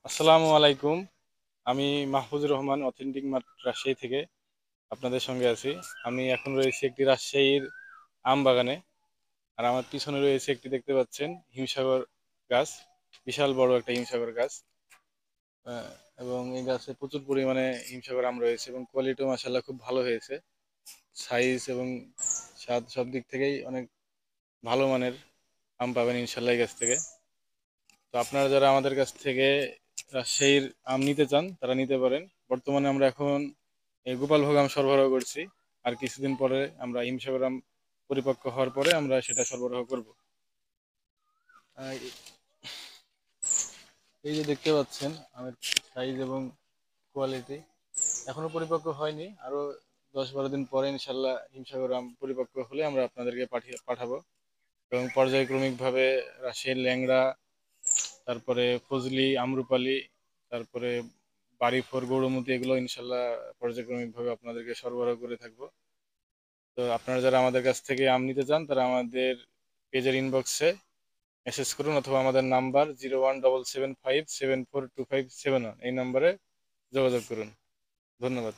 আসসালামু আলাইকুম। আমি মাহফুজুর রহমান, অথেন্টিক মার্ট রাজশাহী থেকে আপনাদের সঙ্গে আছি। আমি এখন রয়েছি একটি রাজশাহীর আম বাগানে। আর আমার পিছনে রয়েছে একটি, দেখতে পাচ্ছেন, হিমসাগর গাছ। বিশাল বড় একটা হিমসাগর গাছ। আহ, এবং এই গাছে প্রচুর পরিমাণে হিমসাগর আম রয়েছে এবং কোয়ালিটিও মাশাআল্লাহ খুব ভালো হয়েছে। সাইজ এবং স্বাদ সব দিক থেকেই অনেক ভালো মানের আম পাবেন ইনশাল্লাহ এই গাছ থেকে। তো আপনারা যারা আমাদের কাছ থেকে রাজশাহীর আম নিতে চান তারা নিতে পারেন। বর্তমানে আমরা এখন এই গোপালভোগ আম সরবরাহ করছি। আর কিছুদিন পরে আমরা হিমসাগর আম পরিপক্ক হওয়ার পরে আমরা সেটা সরবরাহ করব। আহ, এই যে দেখতে পাচ্ছেন আমের সাইজ এবং কোয়ালিটি, এখনো পরিপক্ক হয়নি। আরো 10-12 দিন পরে ইনশাল্লাহ হিমসাগর আম পরিপক্ক হলে আমরা আপনাদেরকে পাঠাবো। এবং পর্যায়ক্রমিকভাবে রাজশাহীর ল্যাংড়া, তারপরে ফজলি, আম্রপালি, তারপরে বাড়িফোর, গৌরমতি, এগুলো ইনশাল্লাহ পর্যায়ক্রমিকভাবে আপনাদেরকে সরবরাহ করে থাকবো। তো আপনারা যারা আমাদের কাছ থেকে আম নিতে চান তারা আমাদের পেজের ইনবক্সে মেসেজ করুন, অথবা আমাদের নাম্বার 01775742571 এই নাম্বারে যোগাযোগ করুন। ধন্যবাদ।